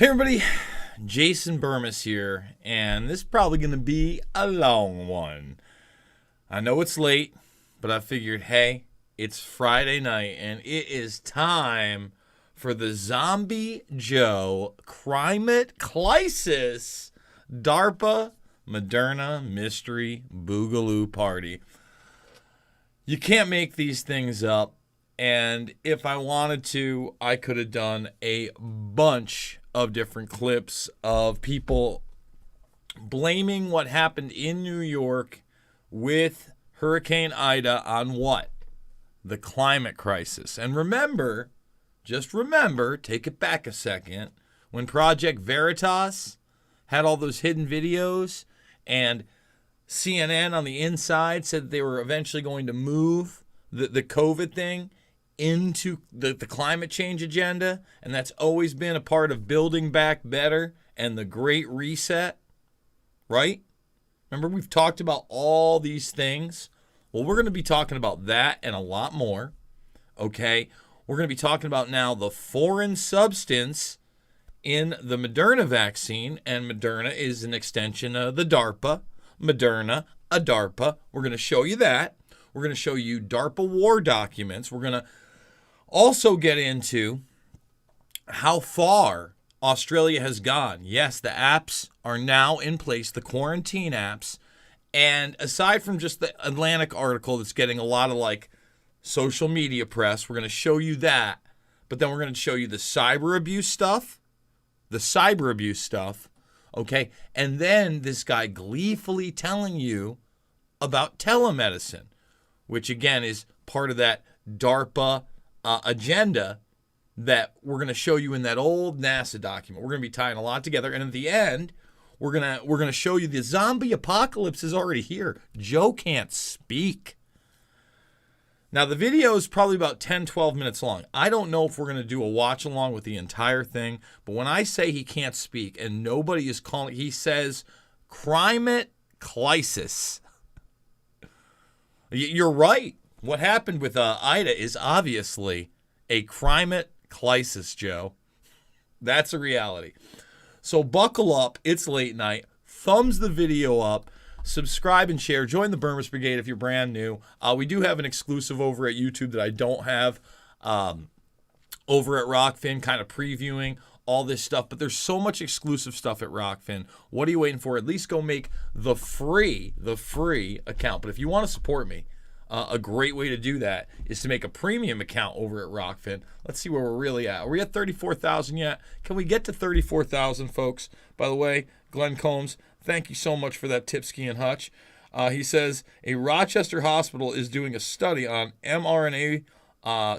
Hey everybody, Jason Burmis here, and this is probably going to be a long one. I know it's late, but I figured, hey, it's Friday night, and it is time for the Zombie Joe CRIMATE CLISIS DARPA Moderna Mystery Boogaloo Party. You can't make these things up, and if I wanted to, I could have done a bunch of different clips of people blaming what happened in New York with Hurricane Ida on what? The climate crisis. And remember, just remember, take it back a second, when Project Veritas had all those hidden videos and CNN on the inside said they were eventually going to move the COVID thing into the climate change agenda, and that's always been a part of Building Back Better and the Great Reset, right? Remember, we've talked about all these things. Well, we're going to be talking about that and a lot more, okay? We're going to be talking about now the foreign substance in the Moderna vaccine, and Moderna is an extension of the DARPA. Moderna, a DARPA. We're going to show you that. We're going to show you DARPA war documents. We're going to also get into how far Australia has gone. Yes, the apps are now in place, the quarantine apps. And aside from just the Atlantic article that's getting a lot of social media press, we're going to show you that. But then we're going to show you the cyber abuse stuff. Okay? And then this guy gleefully telling you about telemedicine, which again is part of that DARPA agenda that we're going to show you in that old NASA document. We're going to be tying a lot together, and at the end, we're going to show you the zombie apocalypse is already here. Joe can't speak. Now, the video is probably about 10, 12 minutes long. I don't know if we're going to do a watch along with the entire thing, but when I say he can't speak and nobody is calling, he says CRIMATE CLISIS. You're right. What happened with Ida is obviously a CRIMATE CLISIS, Joe. That's a reality. So buckle up. It's late night. Thumbs the video up. Subscribe and share. Join the Burmis Brigade if you're brand new. We do have an exclusive over at YouTube that I don't have over at Rockfin, kind of previewing all this stuff. But there's so much exclusive stuff at Rockfin. What are you waiting for? At least go make the free account. But if you want to support me, a great way to do that is to make a premium account over at Rockfin. Let's see where we're really at. Are we at 34,000 yet? Can we get to 34,000, folks? By the way, Glenn Combs, thank you so much for that Tipsky and Hutch. He says, a Rochester hospital is doing a study on mRNA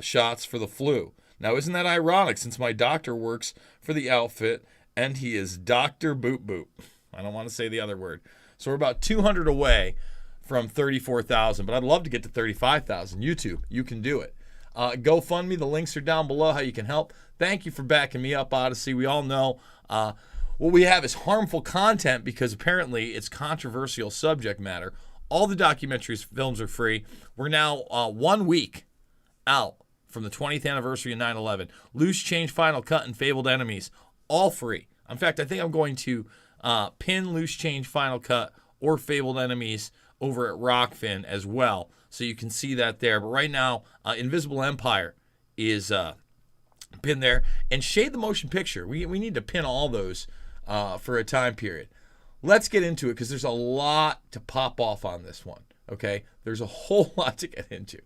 shots for the flu. Now, isn't that ironic since my doctor works for the outfit and he is Dr. Boop Boop? I don't want to say the other word. So we're about 200 away from 34,000, but I'd love to get to 35,000. YouTube, you can do it. GoFundMe, the links are down below how you can help. Thank you for backing me up, Odyssey. We all know what we have is harmful content because apparently it's controversial subject matter. All the documentaries, films are free. We're now 1 week out from the 20th anniversary of 9/11. Loose Change Final Cut and Fabled Enemies, all free. In fact, I think I'm going to pin Loose Change Final Cut or Fabled Enemies over at Rockfin as well, so you can see that there. But right now, Invisible Empire is pinned there. And Shade the Motion Picture, we need to pin all those for a time period. Let's get into it because there's a lot to pop off on this one, okay? There's a whole lot to get into.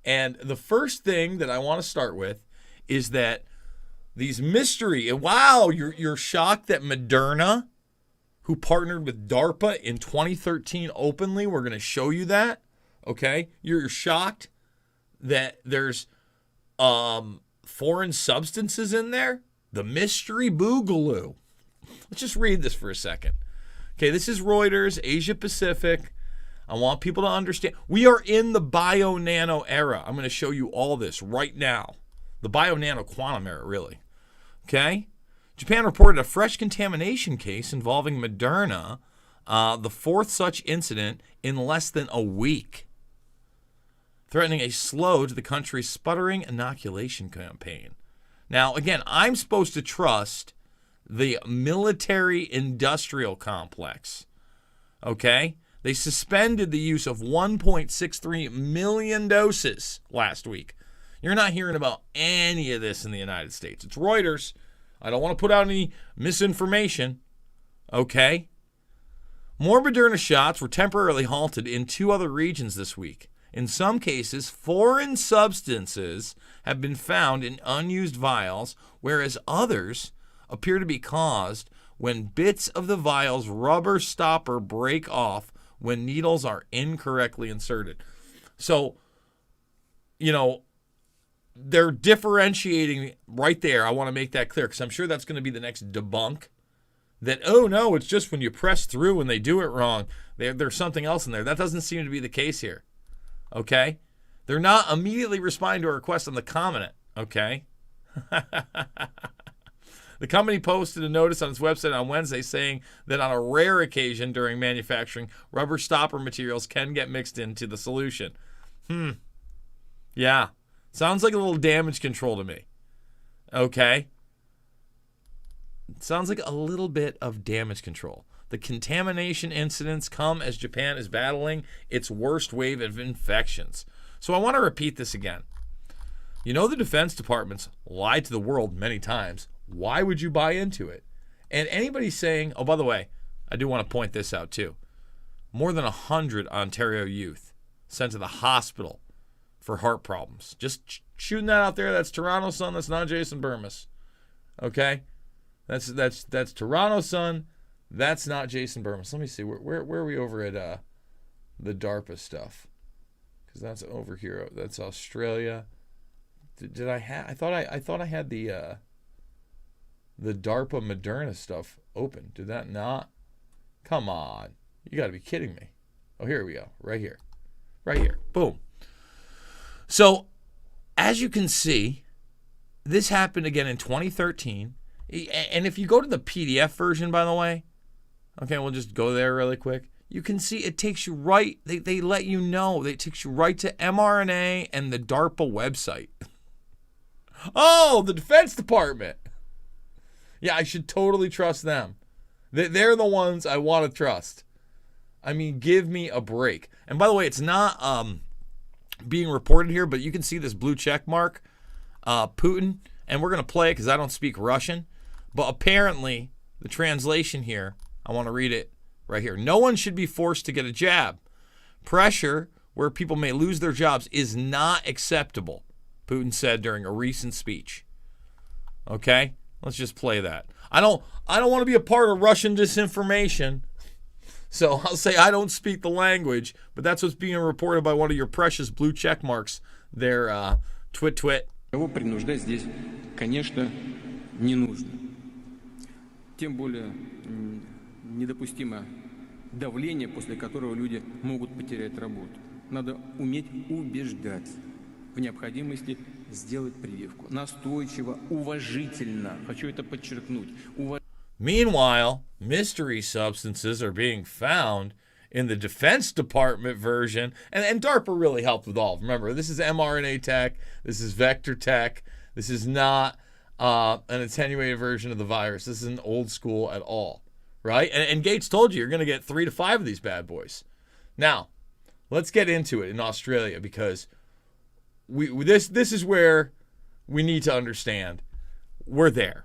And the first thing that I want to start with is that these mystery, and wow, you're shocked that Moderna, who partnered with DARPA in 2013 openly, we're going to show you that, okay? You're shocked that there's foreign substances in there? The mystery Boogaloo. Let's just read this for a second. Okay, this is Reuters, Asia Pacific. I want people to understand. We are in the bio-nano era. I'm going to show you all this right now. The bio-nano quantum era, really. Okay? Japan reported a fresh contamination case involving Moderna, the fourth such incident in less than a week, threatening a slow to the country's sputtering inoculation campaign. Now, again, I'm supposed to trust the military industrial complex. Okay? They suspended the use of 1.63 million doses last week. You're not hearing about any of this in the United States. It's Reuters. I don't want to put out any misinformation. Okay? More Moderna shots were temporarily halted in 2 other regions this week. In some cases, foreign substances have been found in unused vials, whereas others appear to be caused when bits of the vial's rubber stopper break off when needles are incorrectly inserted. So, they're differentiating right there. I want to make that clear because I'm sure that's going to be the next debunk. That, oh no, it's just when you press through and they do it wrong. There's something else in there. That doesn't seem to be the case here. Okay? They're not immediately responding to a request on the comment. Okay? The company posted a notice on its website on Wednesday saying that on a rare occasion during manufacturing, rubber stopper materials can get mixed into the solution. Yeah. Sounds like a little damage control to me. Okay? Sounds like a little bit of damage control. The contamination incidents come as Japan is battling its worst wave of infections. So I want to repeat this again. The Defense Department's lied to the world many times. Why would you buy into it? And anybody saying, oh, by the way, I do want to point this out too. More than 100 Ontario youth sent to the hospital for heart problems. Just shooting that out there. That's Toronto Sun. That's not Jason Burmis. Okay? That's Toronto Sun. That's not Jason Burmis. Let me see. Where are we over at the DARPA stuff? Because that's over here. That's Australia. Did I have? I thought I had the DARPA Moderna stuff open. Did that not? Come on. You got to be kidding me. Oh, here we go. Right here. Right here. Boom. So, as you can see, this happened again in 2013. And if you go to the PDF version, by the way, okay, we'll just go there really quick. You can see it takes you right, they let you know, it takes you right to mRNA and the DARPA website. Oh, the Defense Department. Yeah, I should totally trust them. They're the ones I want to trust. I mean, give me a break. And by the way, it's not being reported here, but you can see this blue check mark, Putin, and we're going to play it because I don't speak Russian. But apparently, the translation here, I want to read it right here. No one should be forced to get a jab. Pressure where people may lose their jobs is not acceptable, Putin said during a recent speech. Okay? Let's just play that. I don't want to be a part of Russian disinformation. So I'll say I don't speak the language, but that's what's being reported by one of your precious blue check marks there, twit. Кого принуждать здесь, конечно, не нужно. Тем более недопустимо давление, после которого люди могут потерять работу. Надо уметь убеждать в необходимости сделать прививку. Настойчиво, уважительно. Хочу это подчеркнуть. Meanwhile, mystery substances are being found in the Defense Department version. And DARPA really helped with all of them. Remember, this is mRNA tech. This is vector tech. This is not an attenuated version of the virus. This isn't old school at all, right? And Gates told you you're going to get 3 to 5 of these bad boys. Now, let's get into it in Australia because this is where we need to understand we're there.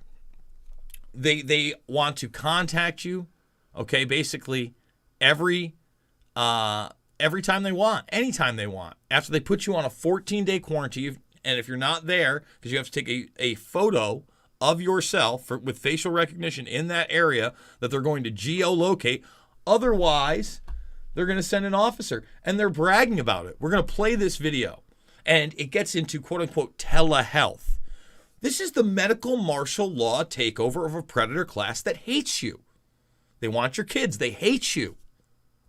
They want to contact you, okay, basically every time they want, anytime they want. After they put you on a 14-day quarantine, and if you're not there, because you have to take a photo of yourself with facial recognition in that area that they're going to geolocate. Otherwise, they're going to send an officer, and they're bragging about it. We're going to play this video, and it gets into quote-unquote telehealth. This is the medical martial law takeover of a predator class that hates you. They want your kids. They hate you.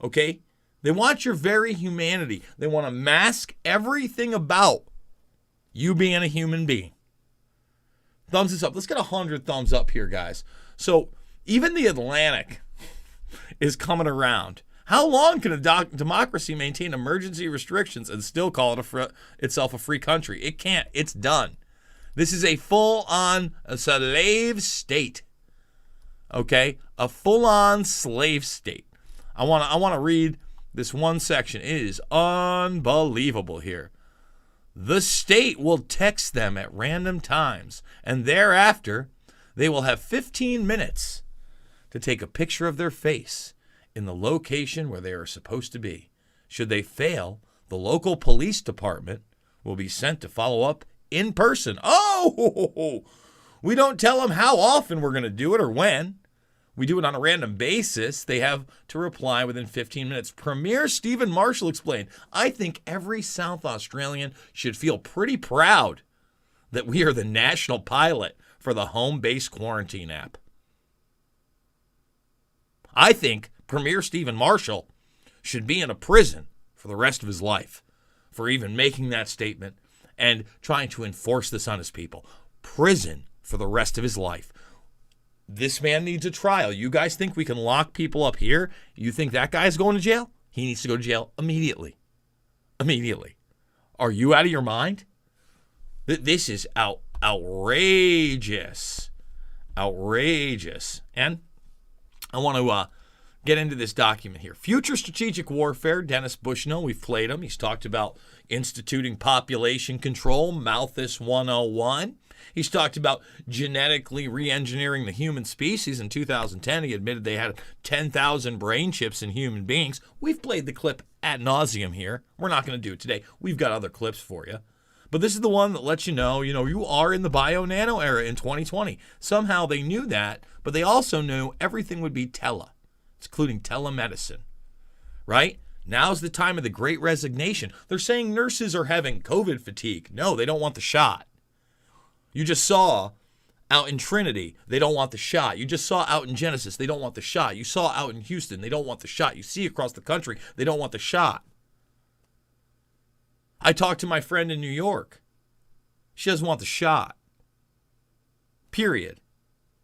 Okay? They want your very humanity. They want to mask everything about you being a human being. Thumbs this up. Let's get 100 thumbs up here, guys. So even the Atlantic is coming around. How long can a democracy maintain emergency restrictions and still call it itself a free country? It can't. It's done. This is a full-on slave state. Okay? A full-on slave state. I want to read this one section. It is unbelievable here. The state will text them at random times, and thereafter they will have 15 minutes to take a picture of their face in the location where they are supposed to be. Should they fail, the local police department will be sent to follow up in person. Oh, we don't tell them how often we're going to do it or when. We do it on a random basis. They have to reply within 15 minutes. Premier Stephen Marshall explained, I think every South Australian should feel pretty proud that we are the national pilot for the home-based quarantine app. I think Premier Stephen Marshall should be in a prison for the rest of his life for even making that statement and trying to enforce this on his people. Prison for the rest of his life. This man needs a trial. You guys think we can lock people up here? You think that guy's going to jail? He needs to go to jail immediately. Immediately. Are you out of your mind? This is outrageous. Outrageous. And I want to get into this document here. Future Strategic Warfare, Dennis Bushnell, we've played him. He's talked about instituting population control, Malthus 101. He's talked about genetically re-engineering the human species. In 2010, he admitted they had 10,000 brain chips in human beings. We've played the clip ad nauseum here. We're not going to do it today. We've got other clips for you. But this is the one that lets you know, you are in the bio-nano era in 2020. Somehow they knew that, but they also knew everything would be including telemedicine, right? Now's the time of the great resignation. They're saying nurses are having COVID fatigue. No, they don't want the shot. You just saw out in Trinity, they don't want the shot. You just saw out in Genesis, they don't want the shot. You saw out in Houston, they don't want the shot. You see across the country, they don't want the shot. I talked to my friend in New York. She doesn't want the shot. Period.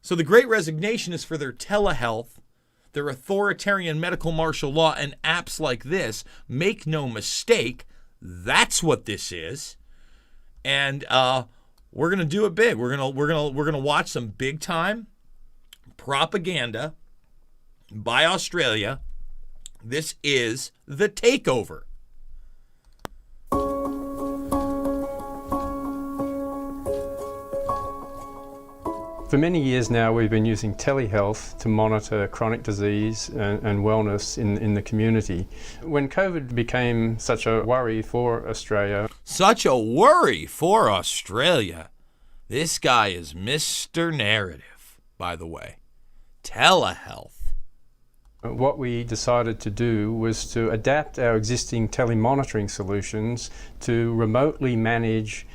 So the great resignation is for their telehealth, their authoritarian medical martial law, and apps like this. Make no mistake, that's what this is. And we're gonna do it big. We're gonna watch some big time propaganda by Australia. This is the takeover. For many years now, we've been using telehealth to monitor chronic disease and wellness in the community. When COVID became such a worry for Australia, This guy is Mr. Narrative, by the way. Telehealth. what we decided to do was to adapt our existing telemonitoring solutions to remotely manage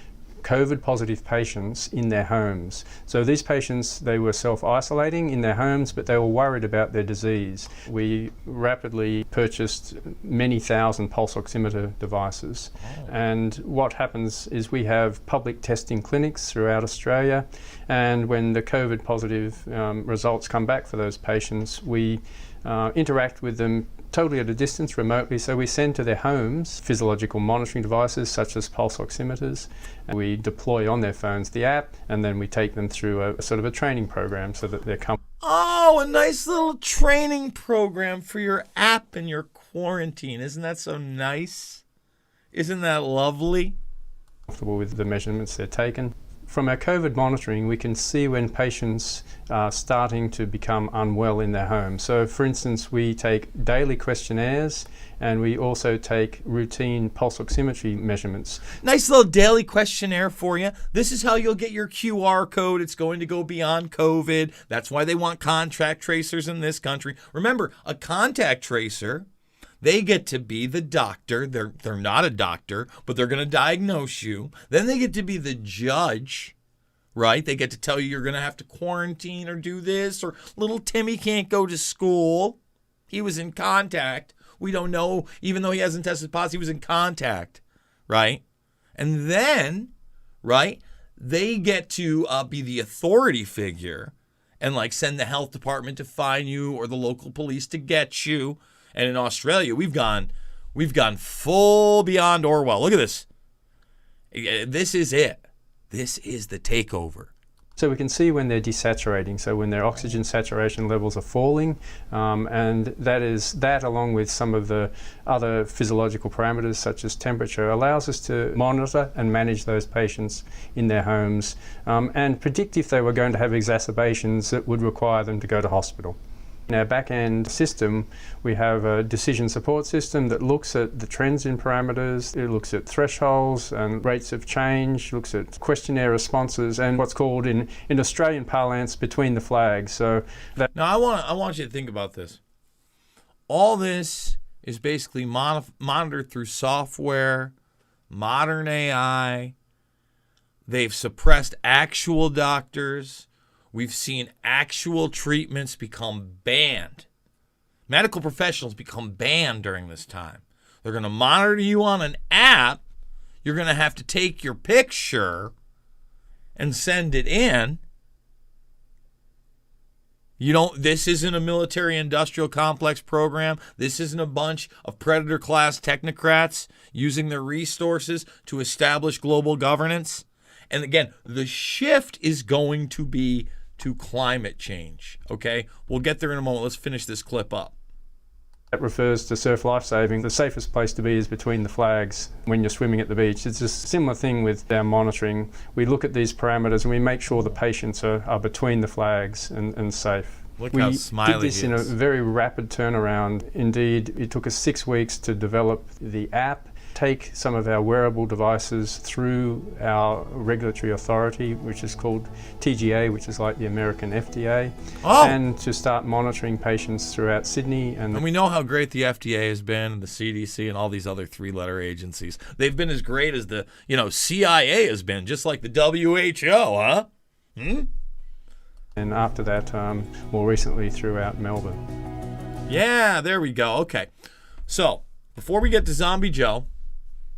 COVID-positive patients in their homes. So these patients, they were self-isolating in their homes, but they were worried about their disease. We rapidly purchased many thousand pulse oximeter devices. And what happens is we have public testing clinics throughout Australia, and when the COVID-positive results come back for those patients, we interact with them totally at a distance, remotely. So we send to their homes physiological monitoring devices such as pulse oximeters. And we deploy on their phones the app, and then we take them through a sort of a training program so that they're comfortable. Oh, a nice little training program for your app and your quarantine. Isn't that so nice? Isn't that lovely? Comfortable with the measurements they're taken. From our COVID monitoring, we can see when patients are starting to become unwell in their home. So, for instance, we take daily questionnaires, and we also take routine pulse oximetry measurements. Nice little daily questionnaire for you. This is how you'll get your QR code. It's going to go beyond COVID. That's why they want contact tracers in this country. Remember, a contact tracer, they get to be the doctor. They're not a doctor, but they're going to diagnose you. Then they get to be the judge, right? They get to tell you you're going to have to quarantine or do this, or little Timmy can't go to school. He was in contact. We don't know, even though he hasn't tested positive, he was in contact, right? And then, right, they get to be the authority figure and like send the health department to find you or the local police to get you. And in Australia, we've gone full beyond Orwell. Look at this. This is it. This is the takeover. So we can see when they're desaturating, so when their oxygen saturation levels are falling, and that along with some of the other physiological parameters such as temperature allows us to monitor and manage those patients in their homes and predict if they were going to have exacerbations that would require them to go to hospital. In our back-end system, we have a decision support system that looks at the trends in parameters, it looks at thresholds and rates of change, looks at questionnaire responses and what's called in Australian parlance between the flags. So that Now, I want you to think about this. All this is basically monitored through software, modern AI. They've suppressed actual doctors. We've seen actual treatments become banned. Medical professionals become banned during this time. They're going to monitor you on an app. You're going to have to take your picture and send it in. This isn't a military industrial complex program. This isn't a bunch of predator class technocrats using their resources to establish global governance. And again, the shift is going to be to climate change, okay? We'll get there in a moment. Let's finish this clip up. That refers to surf lifesaving. The safest place to be is between the flags when you're swimming at the beach. It's a similar thing with our monitoring. We look at these parameters and we make sure the patients are between the flags and safe. Look how smiley We did this he in a is. very rapid turnaround. Indeed, it took us 6 weeks to develop the app, take some of our wearable devices through our regulatory authority, which is called TGA, which is like the American FDA, and to start monitoring patients throughout Sydney. And we know how great the FDA has been, and the CDC, and all these other three-letter agencies. They've been as great as the CIA has been, just like the WHO, huh? And after that, more recently throughout Melbourne. Yeah, there we go. Okay. So, before we get to Zombie Joe,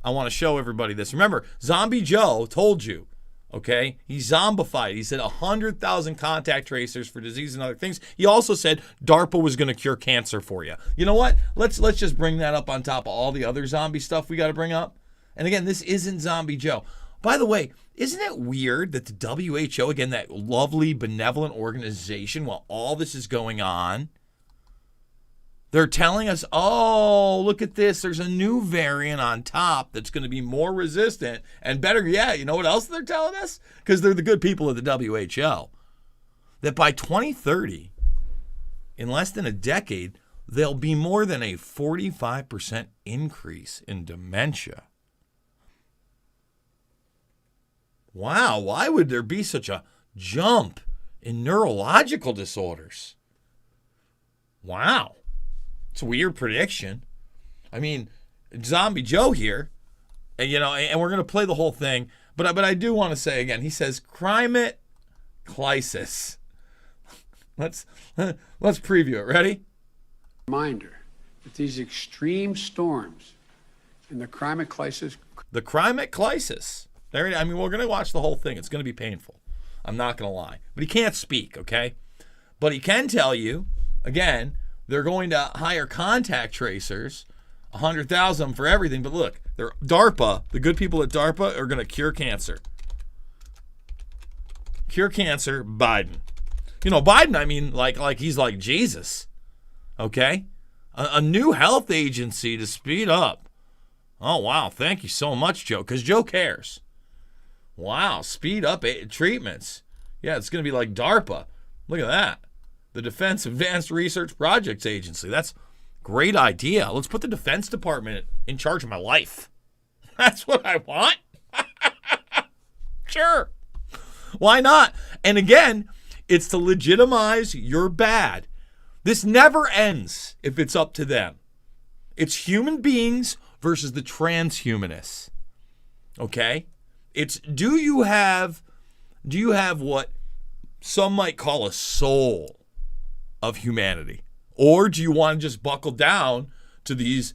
I want to show everybody this. Remember, Zombie Joe told you, okay? He zombified. He said 100,000 contact tracers for disease and other things. He also said DARPA was going to cure cancer for you. You know what? Let's just bring that up on top of all the other zombie stuff we got to bring up. And again, this isn't Zombie Joe. By the way, isn't it weird that the WHO, again, that lovely, benevolent organization, while all this is going on, they're telling us, oh, look at this. There's a new variant on top that's going to be more resistant and better. Yeah, you know what else they're telling us? Because they're the good people of the WHO. That by 2030, in less than a decade, there'll be more than a 45% increase in dementia. Wow, why would there be such a jump in neurological disorders? Wow. It's a weird prediction. I mean, Zombie Joe here, and we're going to play the whole thing, but I do want to say again, he says CRIMATE, CLISIS. Let's preview it. Ready? Reminder that these extreme storms and the CRIMATE CLISIS. The CRIMATE CLISIS. We're going to watch the whole thing. It's going to be painful. I'm not going to lie. But he can't speak, okay? But he can tell you, again, they're going to hire contact tracers, 100,000 for everything. But look, DARPA, the good people at DARPA are going to cure cancer. Cure cancer, Biden. Biden, like he's like Jesus, okay? A new health agency to speed up. Oh, wow. Thank you so much, Joe, because Joe cares. Wow, speed up treatments. Yeah, it's going to be like DARPA. Look at that. The Defense Advanced Research Projects Agency. That's a great idea. Let's put the Defense Department in charge of my life. That's what I want. Sure. Why not? And again, it's to legitimize your bad. This never ends if it's up to them. It's human beings versus the transhumanists. Okay? It's do you have what some might call a soul of humanity? Or do you want to just buckle down to these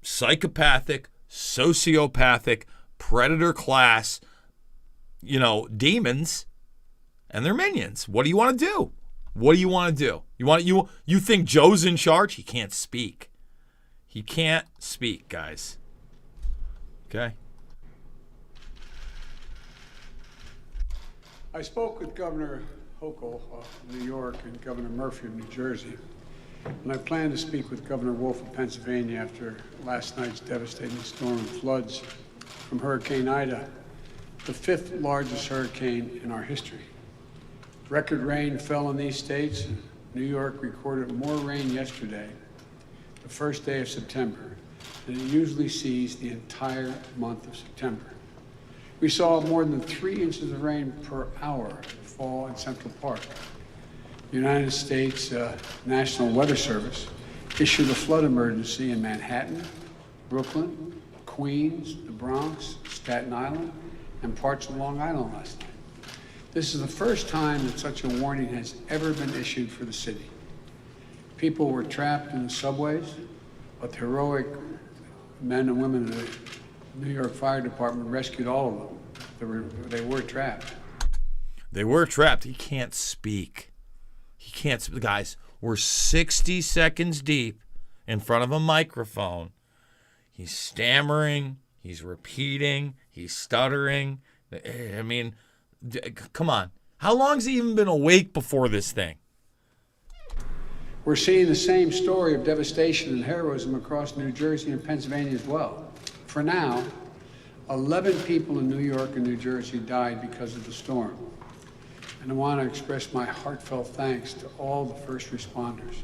psychopathic, sociopathic, predator class, demons and their minions? What do you want to do? What do you want to do? You think Joe's in charge? He can't speak. He can't speak, guys. Okay? I spoke with Governor Hochul of New York and Governor Murphy of New Jersey, and I plan to speak with Governor Wolf of Pennsylvania after last night's devastating storm and floods from Hurricane Ida, the fifth largest hurricane in our history. Record rain fell in these states. New York recorded more rain yesterday, the first day of September, than it usually sees the entire month of September. We saw more than 3 inches of rain per hour fall in Central Park. The United States National Weather Service issued a flood emergency in Manhattan, Brooklyn, Queens, the Bronx, Staten Island, and parts of Long Island last night. This is the first time that such a warning has ever been issued for the city. People were trapped in the subways, but the heroic men and women of the New York Fire Department rescued all of them. They were trapped. They were trapped. He can't speak. He can't speak. Guys, we're 60 seconds deep in front of a microphone. He's stammering. He's repeating. He's stuttering. I mean, come on. How long's he even been awake before this thing? We're seeing the same story of devastation and heroism across New Jersey and Pennsylvania as well. For now, 11 people in New York and New Jersey died because of the storm. And I want to express my heartfelt thanks to all the first responders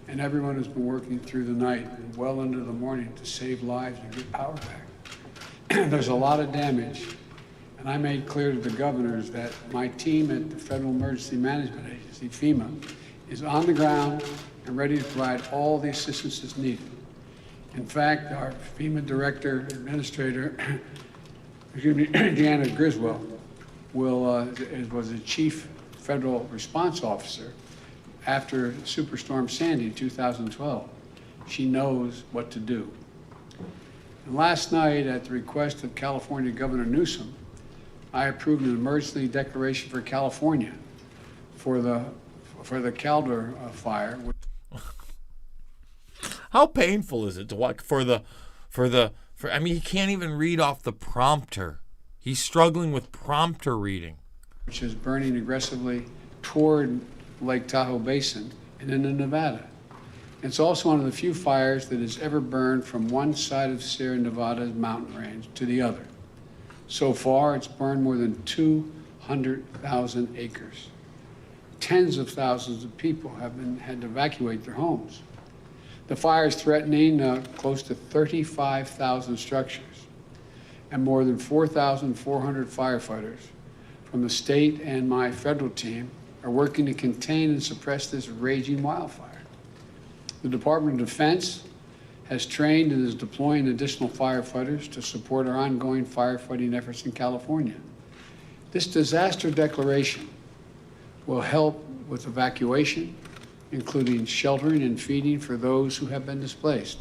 and everyone who's been working through the night and well into the morning to save lives and get power back. There's a lot of damage, and I made clear to the governors that my team at the Federal Emergency Management Agency, FEMA, is on the ground and ready to provide all the assistance that's needed. In fact, our FEMA Director Administrator, Deanna Griswold, was the Chief Federal Response Officer after Superstorm Sandy in 2012. She knows what to do. And last night, at the request of California Governor Newsom, I approved an emergency declaration for California for the Calder fire. How painful is it to watch I mean, he can't even read off the prompter. He's struggling with prompter reading. Which is burning aggressively toward Lake Tahoe Basin and into Nevada. It's also one of the few fires that has ever burned from one side of Sierra Nevada's mountain range to the other. So far, it's burned more than 200,000 acres. Tens of thousands of people have had to evacuate their homes. The fire is threatening close to 35,000 structures, and more than 4,400 firefighters from the state and my federal team are working to contain and suppress this raging wildfire. The Department of Defense has trained and is deploying additional firefighters to support our ongoing firefighting efforts in California. This disaster declaration will help with evacuation, including sheltering and feeding for those who have been displaced.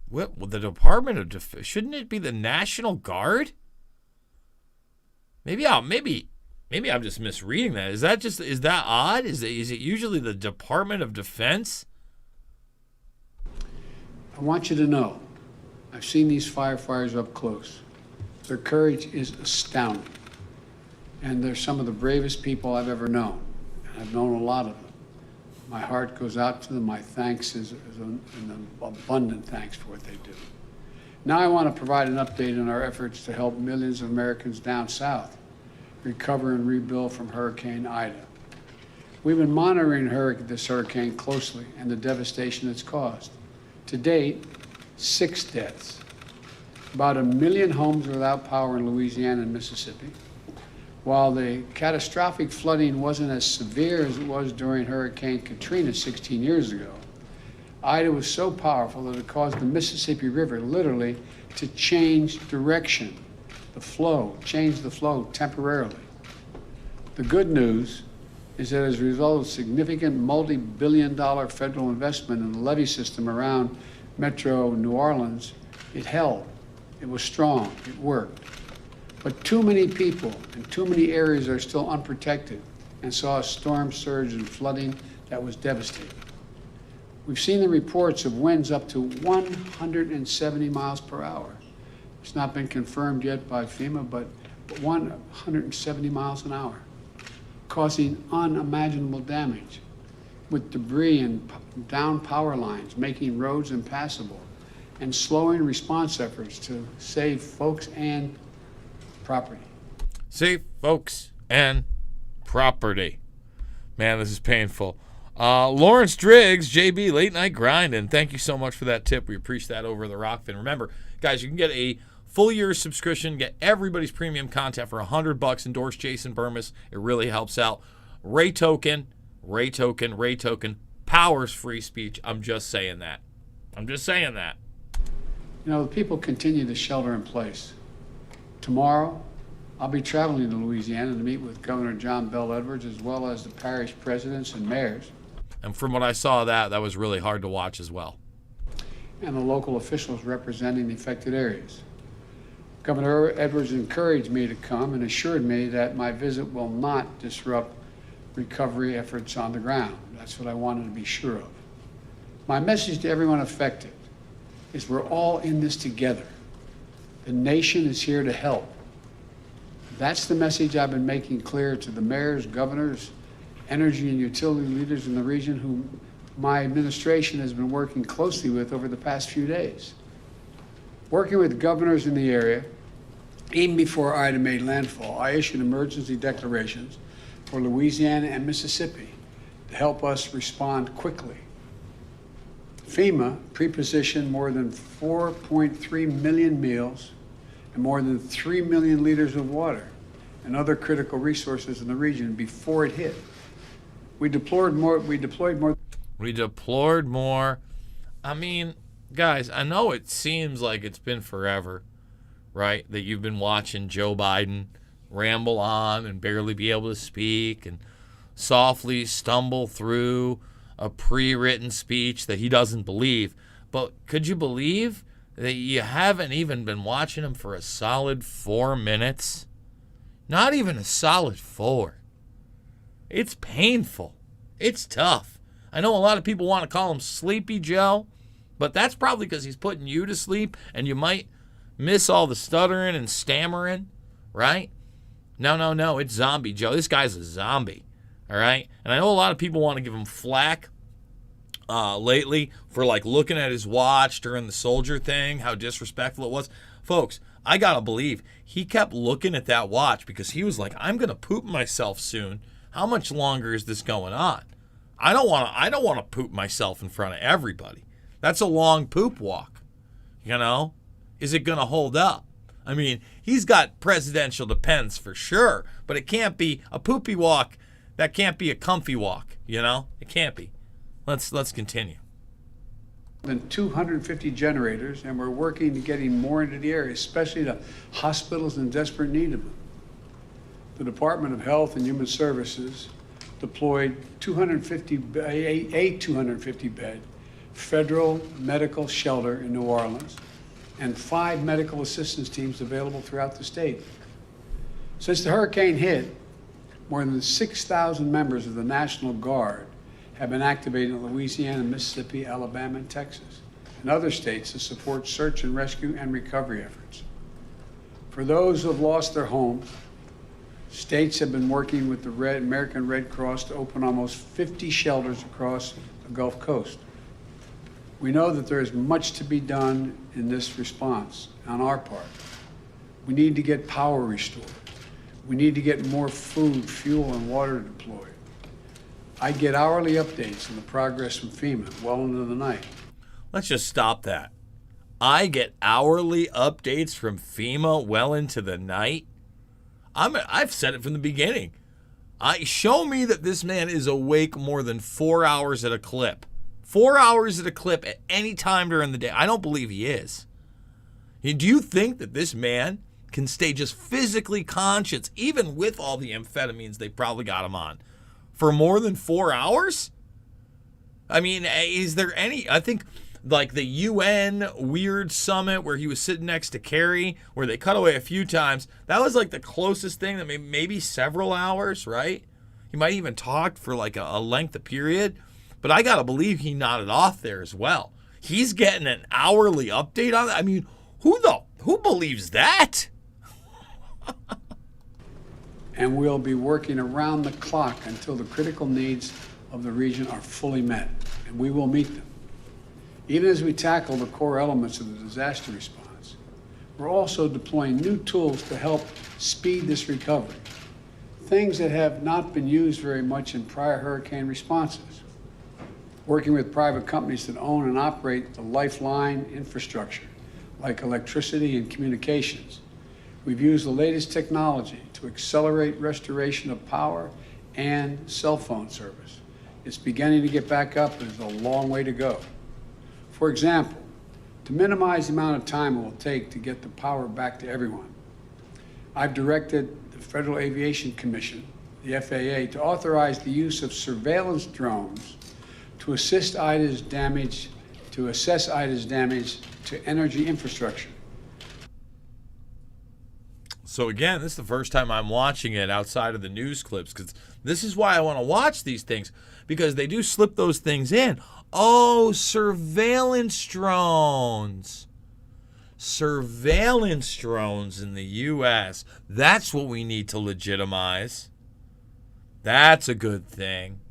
Well, the Department of Defense, shouldn't it be the National Guard? Maybe I'm just misreading that. Is that odd? Is it usually the Department of Defense? I want you to know, I've seen these firefighters up close. Their courage is astounding. And they're some of the bravest people I've ever known. And I've known a lot of them. My heart goes out to them. My thanks is an abundant thanks for what they do. Now I want to provide an update on our efforts to help millions of Americans down south recover and rebuild from Hurricane Ida. We've been monitoring this hurricane closely and the devastation it's caused. To date, 6 deaths. About 1 million homes without power in Louisiana and Mississippi. While the catastrophic flooding wasn't as severe as it was during Hurricane Katrina 16 years ago, Ida was so powerful that it caused the Mississippi River literally to change direction, change the flow temporarily. The good news is that as a result of significant multi-billion-dollar federal investment in the levee system around Metro New Orleans, it held. It was strong. It worked. But too many people in too many areas are still unprotected and saw a storm surge and flooding that was devastating. We've seen the reports of winds up to 170 miles per hour. It's not been confirmed yet by FEMA, but 170 miles an hour. causing unimaginable damage, with debris and down power lines, making roads impassable, and slowing response efforts to save folks and property. Save folks and property. Man, this is painful. Lawrence Driggs, JB, late night grinding. Thank you so much for that tip. We appreciate that over the Rockfin. Remember, guys, you can get a full year's subscription, get everybody's premium content for $100. Endorse Jason Burmis. It really helps out. Ray Token powers free speech. I'm just saying that. You know, the people continue to shelter in place. Tomorrow, I'll be traveling to Louisiana to meet with Governor John Bell Edwards, as well as the parish presidents and mayors. And from what I saw, that was really hard to watch as well. And the local officials representing the affected areas. Governor Edwards encouraged me to come and assured me that my visit will not disrupt recovery efforts on the ground. That's what I wanted to be sure of. My message to everyone affected is we're all in this together. The nation is here to help. That's the message I've been making clear to the mayors, governors, energy and utility leaders in the region whom my administration has been working closely with over the past few days. Working with governors in the area, even before Ida made landfall, I issued emergency declarations for Louisiana and Mississippi to help us respond quickly. FEMA pre-positioned more than 4.3 million meals and more than 3 million liters of water and other critical resources in the region before it hit. We deployed more. I mean, guys, I know it seems like it's been forever, right? That you've been watching Joe Biden ramble on and barely be able to speak and softly stumble through a pre-written speech that he doesn't believe. But could you believe that you haven't even been watching him for a solid 4 minutes? Not even a solid 4. It's painful. It's tough. I know a lot of people want to call him Sleepy Joe, but that's probably because he's putting you to sleep and you might miss all the stuttering and stammering, right? No, it's Zombie Joe. This guy's a zombie, all right? And I know a lot of people want to give him flack lately for like looking at his watch during the soldier thing, how disrespectful it was. Folks, I got to believe he kept looking at that watch because he was like, I'm going to poop myself soon. How much longer is this going on? I don't want to poop myself in front of everybody. That's a long poop walk. You know? Is it going to hold up? I mean, he's got presidential depends for sure, but it can't be a poopy walk. That can't be a comfy walk, you know? It can't be. Let's continue. Than 250 generators, and we're working to getting more into the area, especially the hospitals in desperate need of them. The Department of Health and Human Services deployed a 250-bed federal medical shelter in New Orleans and 5 medical assistance teams available throughout the state. Since the hurricane hit, more than 6,000 members of the National Guard have been activated in Louisiana, Mississippi, Alabama, and Texas, and other states to support search and rescue and recovery efforts. For those who have lost their homes, states have been working with the American Red Cross to open almost 50 shelters across the Gulf Coast. We know that there is much to be done in this response on our part. We need to get power restored. We need to get more food, fuel, and water deployed. I get hourly updates on the progress from FEMA well into the night. Let's just stop that. I get hourly updates from FEMA well into the night. I've said it from the beginning. Show me that this man is awake more than 4 hours at a clip. 4 hours at a clip at any time during the day. I don't believe he is. Do you think that this man can stay just physically conscious, even with all the amphetamines they probably got him on, for more than 4 hours? I mean, is there any, I think like the UN weird summit where he was sitting next to Kerry, where they cut away a few times, that was like the closest thing that maybe several hours, right? He might even talk for like a length of period, but I got to believe he nodded off there as well. He's getting an hourly update on that. I mean, who believes that? and we'll be working around the clock until the critical needs of the region are fully met, and we will meet them. Even as we tackle the core elements of the disaster response, we're also deploying new tools to help speed this recovery, things that have not been used very much in prior hurricane responses. Working with private companies that own and operate the lifeline infrastructure, like electricity and communications, we've used the latest technology to accelerate restoration of power and cell phone service. It's beginning to get back up, but there's a long way to go. For example, to minimize the amount of time it will take to get the power back to everyone, I've directed the Federal Aviation Commission, the FAA, to authorize the use of surveillance drones to assess Ida's damage to energy infrastructure. So again, this is the first time I'm watching it outside of the news clips, because this is why I want to watch these things, because they do slip those things in. Oh, surveillance drones. Surveillance drones in the U.S. That's what we need to legitimize. That's a good thing.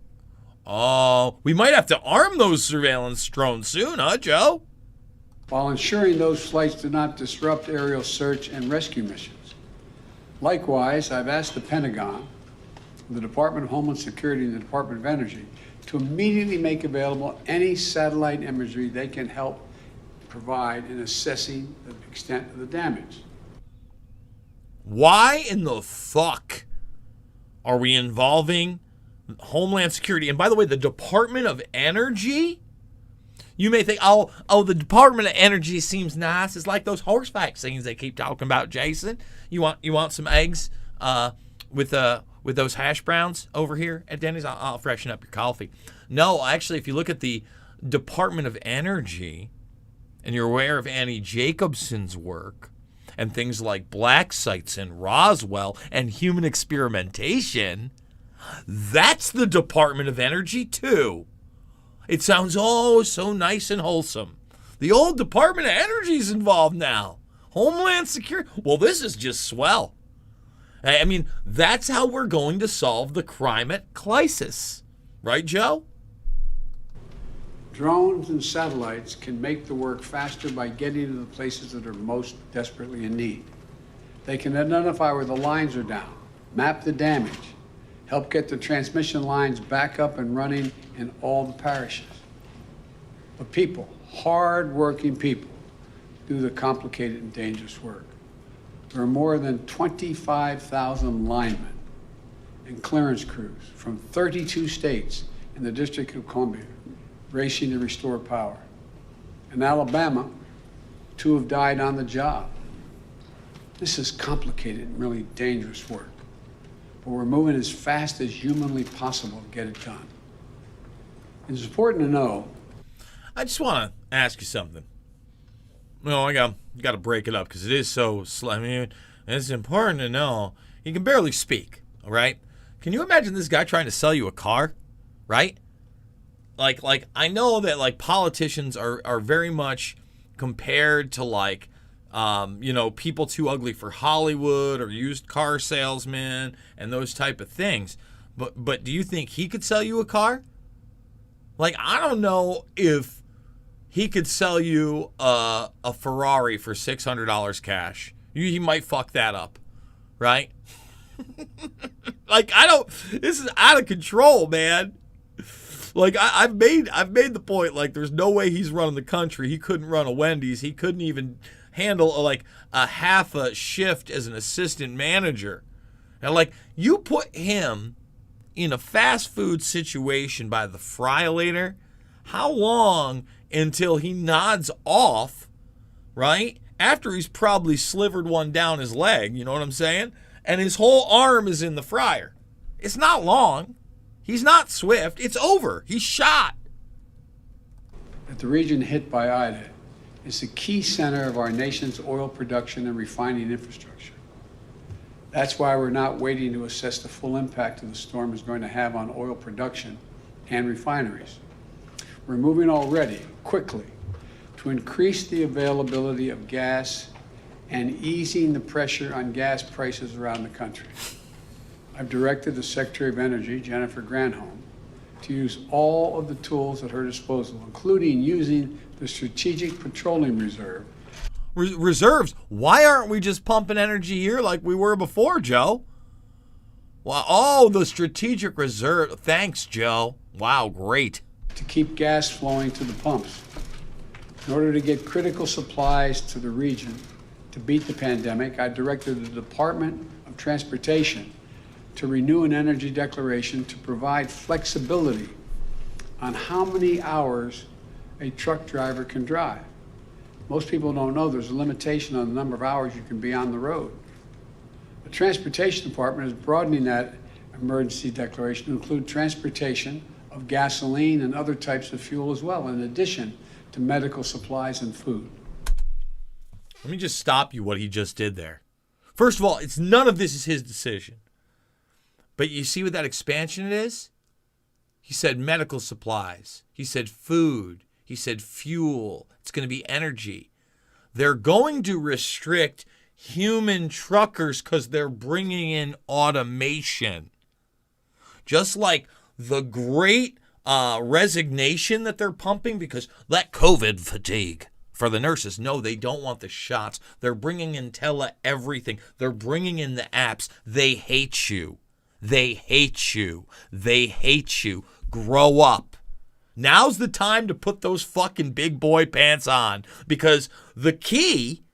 Oh, we might have to arm those surveillance drones soon, huh, Joe? While ensuring those flights do not disrupt aerial search and rescue missions. Likewise, I've asked the Pentagon, the Department of Homeland Security, and the Department of Energy to immediately make available any satellite imagery they can help provide in assessing the extent of the damage. Why in the fuck are we involving Homeland Security? And by the way, the Department of Energy? You may think, oh, the Department of Energy seems nice. It's like those horse vaccines they keep talking about, Jason. You want some eggs with those hash browns over here at Denny's? I'll freshen up your coffee. No, actually, if you look at the Department of Energy, and you're aware of Annie Jacobson's work, and things like black sites in Roswell and human experimentation, that's the Department of Energy too. It sounds oh so nice and wholesome. The old Department of Energy's involved now. Homeland Security. Well, this is just swell. I mean, that's how we're going to solve the climate crisis. Right, Joe? Drones and satellites can make the work faster by getting to the places that are most desperately in need. They can identify where the lines are down, map the damage, help get the transmission lines back up and running in all the parishes. But people, hard-working people, do the complicated and dangerous work. There are more than 25,000 linemen and clearance crews from 32 states in the District of Columbia racing to restore power. In Alabama, 2 have died on the job. This is complicated and really dangerous work, but we're moving as fast as humanly possible to get it done. It's important to know. I just want to ask you something. No, I got to break it up because it is so I mean, it's important to know. He can barely speak, all right? Can you imagine this guy trying to sell you a car, right? Like I know that like politicians are very much compared to like people too ugly for Hollywood or used car salesmen and those type of things. But do you think he could sell you a car? Like, I don't know if he could sell you a Ferrari for $600 cash. He might fuck that up, right? Like, this is out of control, man. Like, I've made the point, like, there's no way he's running the country. He couldn't run a Wendy's. He couldn't even handle, a half a shift as an assistant manager. And, you put him in a fast food situation by the fry-later, how long until he nods off, right? After he's probably slivered one down his leg, you know what I'm saying? And his whole arm is in the fryer. It's not long. He's not swift. It's over. He's shot. That the region hit by Ida is the key center of our nation's oil production and refining infrastructure. That's why we're not waiting to assess the full impact of the storm is going to have on oil production and refineries. We're moving already, quickly, to increase the availability of gas and easing the pressure on gas prices around the country. I've directed the Secretary of Energy, Jennifer Granholm, to use all of the tools at her disposal, including using the Strategic Petroleum Reserve. Reserves? Why aren't we just pumping energy here like we were before, Joe? Well, oh, the Strategic Reserve. Thanks, Joe. Wow, great. To keep gas flowing to the pumps. In order to get critical supplies to the region to beat the pandemic, I directed the Department of Transportation to renew an energy declaration to provide flexibility on how many hours a truck driver can drive. Most people don't know there's a limitation on the number of hours you can be on the road. The Transportation Department is broadening that emergency declaration to include transportation of gasoline and other types of fuel as well, in addition to medical supplies and food. Let me just stop you what he just did there. First of all, it's none of this is his decision. But you see what that expansion is? He said medical supplies. He said food. He said fuel. It's going to be energy. They're going to restrict human truckers because they're bringing in automation. Just like the great resignation that they're pumping because that COVID fatigue for the nurses. No, they don't want the shots. They're bringing in tele everything. They're bringing in the apps. They hate you. They hate you. They hate you. Grow up. Now's the time to put those fucking big boy pants on because the key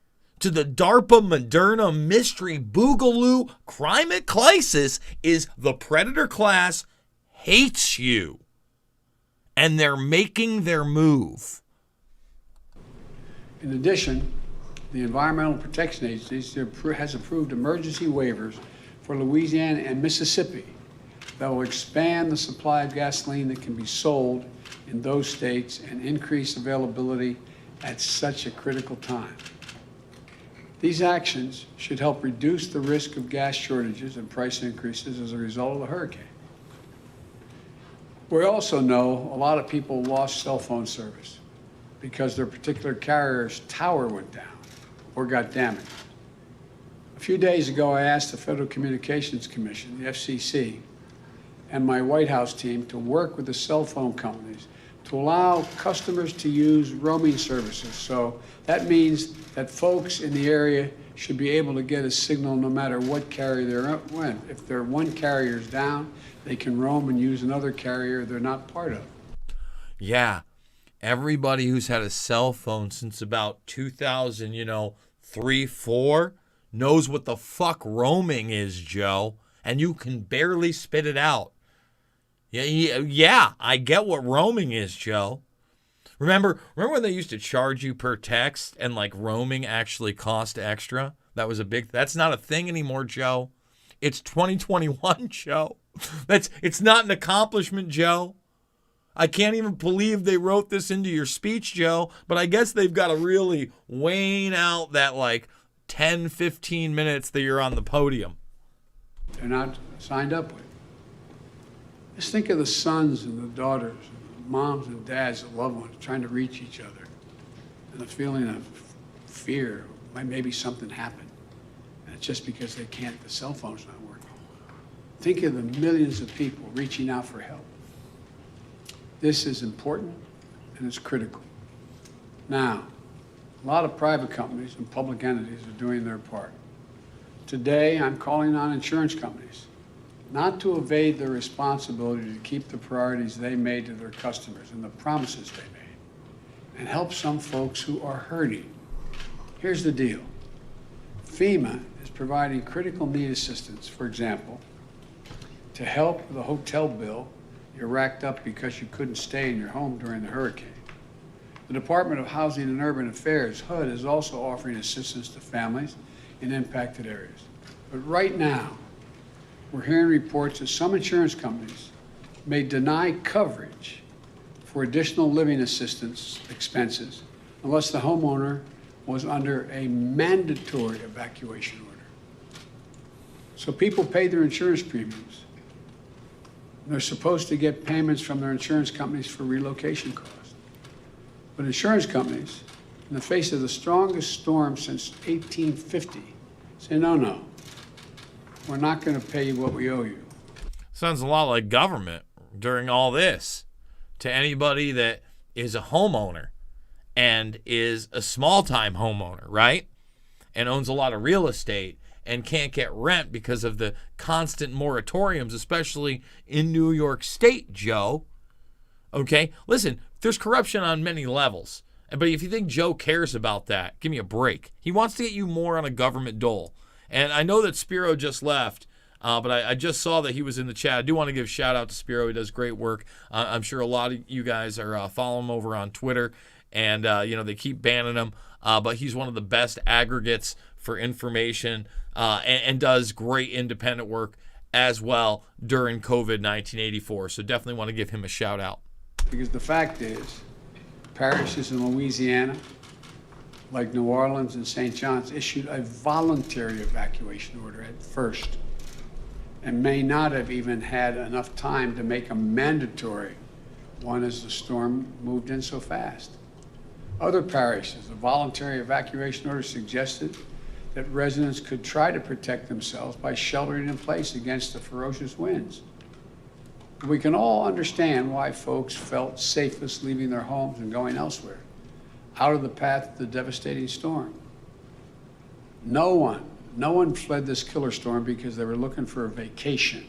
to the DARPA Moderna mystery Boogaloo CRIMATE CLISIS is the predator class hates you. And they're making their move. In addition, the Environmental Protection Agency has approved emergency waivers for Louisiana and Mississippi that will expand the supply of gasoline that can be sold in those states and increase availability at such a critical time. These actions should help reduce the risk of gas shortages and price increases as a result of the hurricane. We also know a lot of people lost cell phone service because their particular carrier's tower went down or got damaged. A few days ago, I asked the Federal Communications Commission, the FCC, and my White House team to work with the cell phone companies to allow customers to use roaming services. So that means that folks in the area should be able to get a signal no matter what carrier they're in. If their one carrier's down, they can roam and use another carrier they're not part of. Yeah. Everybody who's had a cell phone since about 2003, 4 knows what the fuck roaming is, Joe. And you can barely spit it out. Yeah, I get what roaming is, Joe. Remember when they used to charge you per text and like roaming actually cost extra? That's not a thing anymore, Joe. It's 2021, Joe. It's not an accomplishment, Joe. I can't even believe they wrote this into your speech, Joe, but I guess they've got to really wane out that like 10, 15 minutes that you're on the podium. They're not signed up with. Just think of the sons and the daughters, and the moms and dads, the loved ones trying to reach each other, and the feeling of fear, maybe something happened, and it's just because the cell phone's not working. Think of the millions of people reaching out for help. This is important and it's critical. Now, a lot of private companies and public entities are doing their part. Today, I'm calling on insurance companies not to evade their responsibility to keep the priorities they made to their customers and the promises they made, and help some folks who are hurting. Here's the deal. FEMA is providing critical need assistance, for example, to help with the hotel bill you racked up because you couldn't stay in your home during the hurricane. The Department of Housing and Urban Affairs, HUD, is also offering assistance to families in impacted areas. But right now, we're hearing reports that some insurance companies may deny coverage for additional living assistance expenses unless the homeowner was under a mandatory evacuation order. So people pay their insurance premiums. They're supposed to get payments from their insurance companies for relocation costs. But insurance companies, in the face of the strongest storm since 1850, say, no. we're not going to pay you what we owe you. Sounds a lot like government during all this. To anybody that is a homeowner and is a small-time homeowner, right? And owns a lot of real estate and can't get rent because of the constant moratoriums, especially in New York State, Joe. Okay? Listen, there's corruption on many levels. But if you think Joe cares about that, give me a break. He wants to get you more on a government dole. And I know that Spiro just left, but I just saw that he was in the chat. I do want to give a shout out to Spiro. He does great work. I'm sure a lot of you guys are following him over on Twitter, and they keep banning him. But he's one of the best aggregates for information and does great independent work as well during COVID 1984. So definitely want to give him a shout out. Because the fact is, parishes in Louisiana, like New Orleans and St. John's, issued a voluntary evacuation order at first and may not have even had enough time to make a mandatory one as the storm moved in so fast. Other parishes, a voluntary evacuation order suggested that residents could try to protect themselves by sheltering in place against the ferocious winds. We can all understand why folks felt safest leaving their homes and going elsewhere, out of the path of the devastating storm. No one fled this killer storm because they were looking for a vacation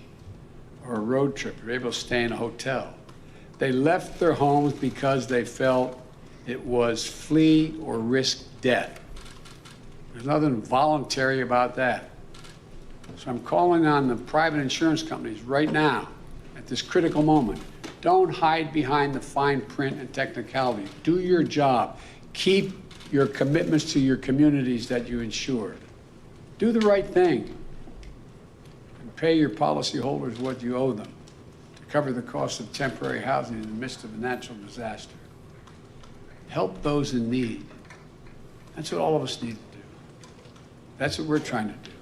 or a road trip. They were able to stay in a hotel. They left their homes because they felt it was flee or risk death. There's nothing voluntary about that. So I'm calling on the private insurance companies right now, at this critical moment. Don't hide behind the fine print and technicality. Do your job. Keep your commitments to your communities that you insure. Do the right thing and pay your policyholders what you owe them to cover the cost of temporary housing in the midst of a natural disaster. Help those in need. That's what all of us need to do. That's what we're trying to do.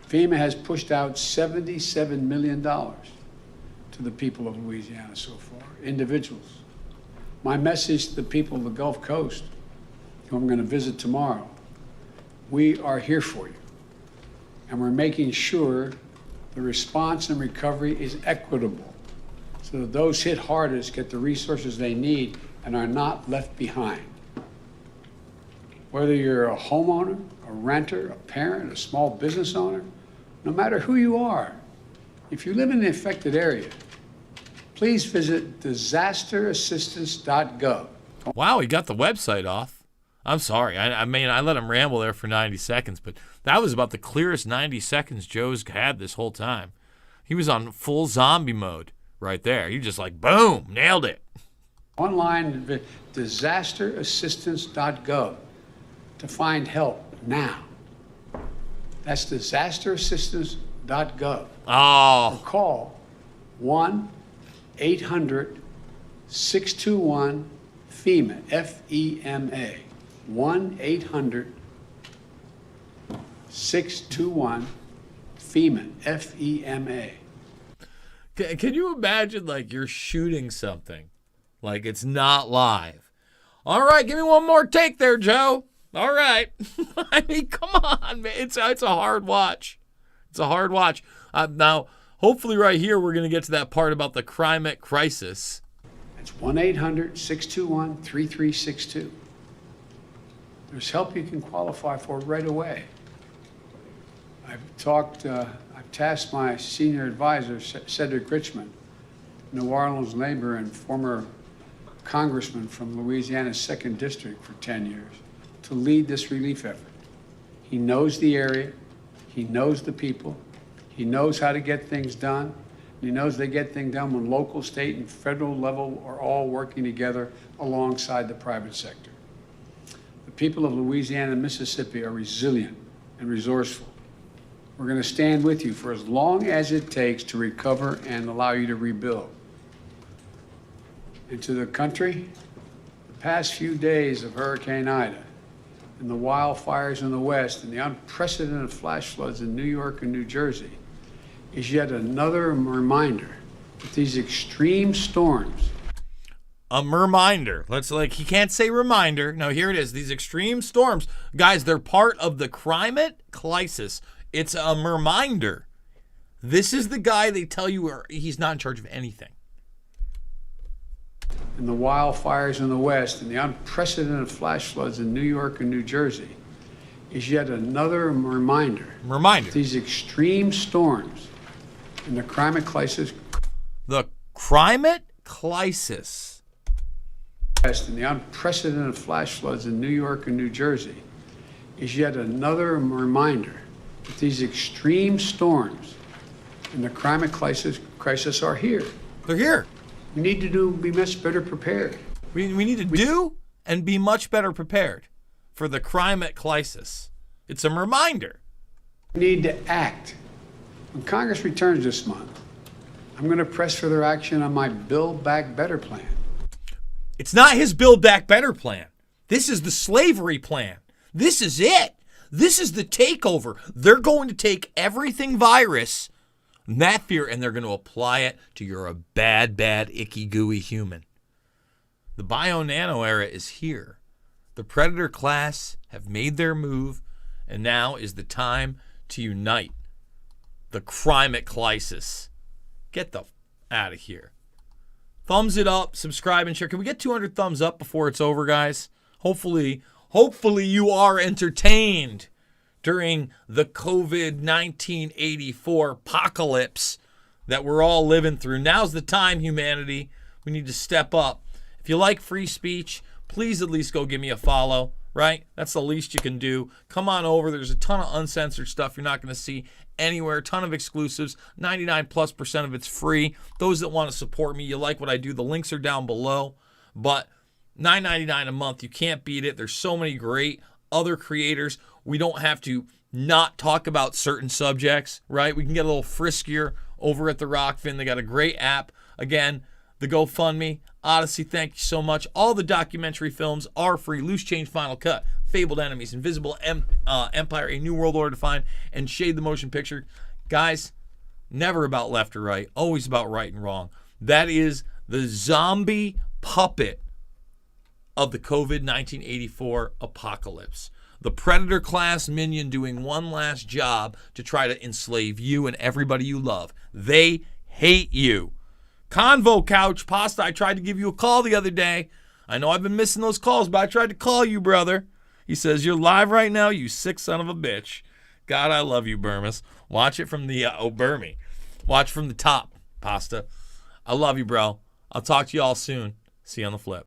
FEMA has pushed out $77 million to the people of Louisiana so far, individuals. My message to the people of the Gulf Coast, who I'm going to visit tomorrow, we are here for you. And we're making sure the response and recovery is equitable so that those hit hardest get the resources they need and are not left behind. Whether you're a homeowner, a renter, a parent, a small business owner, no matter who you are, if you live in the affected area, please visit disasterassistance.gov. Wow, he got the website off. I'm sorry. I mean, I let him ramble there for 90 seconds, but that was about the clearest 90 seconds Joe's had this whole time. He was on full zombie mode right there. He just like, boom, nailed it. Online, disasterassistance.gov to find help now. That's disasterassistance.gov. Oh. Or call 1-800-621-FEMA, F-E-M-A. 1-800-621-FEMA, F-E-M-A. Can you imagine, like, you're shooting something, like it's not live? All right, give me one more take there, Joe. All right. I mean, come on, man. It's a hard watch. It's a hard watch. Now, hopefully right here we're going to get to that part about the CRIMATE crisis. It's 1-800-621-3362. There's help you can qualify for right away. I've tasked my senior advisor, Cedric Richmond, New Orleans labor and former congressman from Louisiana's 2nd District for 10 years, to lead this relief effort. He knows the area, he knows the people, he knows how to get things done, and he knows they get things done when local, state, and federal level are all working together alongside the private sector. The people of Louisiana and Mississippi are resilient and resourceful. We're going to stand with you for as long as it takes to recover and allow you to rebuild. And to the country, the past few days of Hurricane Ida and the wildfires in the West and the unprecedented flash floods in New York and New Jersey is yet another reminder that these extreme storms. A reminder. He can't say reminder. No, here it is. These extreme storms, guys, they're part of the CRIMATE CLISIS. It's a reminder. This is the guy they tell you he's not in charge of anything. And the wildfires in the West and the unprecedented flash floods in New York and New Jersey is yet another reminder. These extreme storms and the climate crisis. The climate crisis. And the unprecedented flash floods in New York and New Jersey is yet another reminder that these extreme storms and the climate crisis are here. They're here. We need to be much better prepared. We need to do and be much better prepared for the climate crisis. It's a reminder. We need to act. When Congress returns this month, I'm going to press for their action on my Build Back Better plan. It's not his Build Back Better plan. This is the slavery plan. This is it. This is the takeover. They're going to take everything virus, that fear, and they're going to apply it to you're a bad, icky, gooey human. The bio-nano era is here. The predator class have made their move, and now is the time to unite. The climate crisis. Get the out of here. Thumbs it up, subscribe, and share. Can we get 200 thumbs up before it's over, guys? Hopefully you are entertained during the COVID-1984 apocalypse that we're all living through. Now's the time, humanity. We need to step up. If you like free speech, please at least go give me a follow, right? That's the least you can do. Come on over. There's a ton of uncensored stuff you're not going to see anywhere. A ton of exclusives. 99+% of it's free. Those that want to support me, you like what I do, the links are down below. But $9.99 a month, you can't beat it. There's so many great other creators. We don't have to not talk about certain subjects, right? We can get a little friskier over at the Rockfin. They got a great app. Again, the GoFundMe, Odyssey, thank you so much. All the documentary films are free. Loose Change, Final Cut, Fabled Enemies, Invisible Empire, A New World Order Defined, and Shade the Motion Picture. Guys, never about left or right, always about right and wrong. That is the zombie puppet of the COVID-1984 apocalypse. The predator class minion doing one last job to try to enslave you and everybody you love. They hate you. Convo Couch Pasta, I tried to give you a call the other day. I know I've been missing those calls, but I tried to call you, brother. He says, you're live right now, you sick son of a bitch. God, I love you, Burmis. Watch it from the, Burmy. Watch from the top, Pasta. I love you, bro. I'll talk to you all soon. See you on the flip.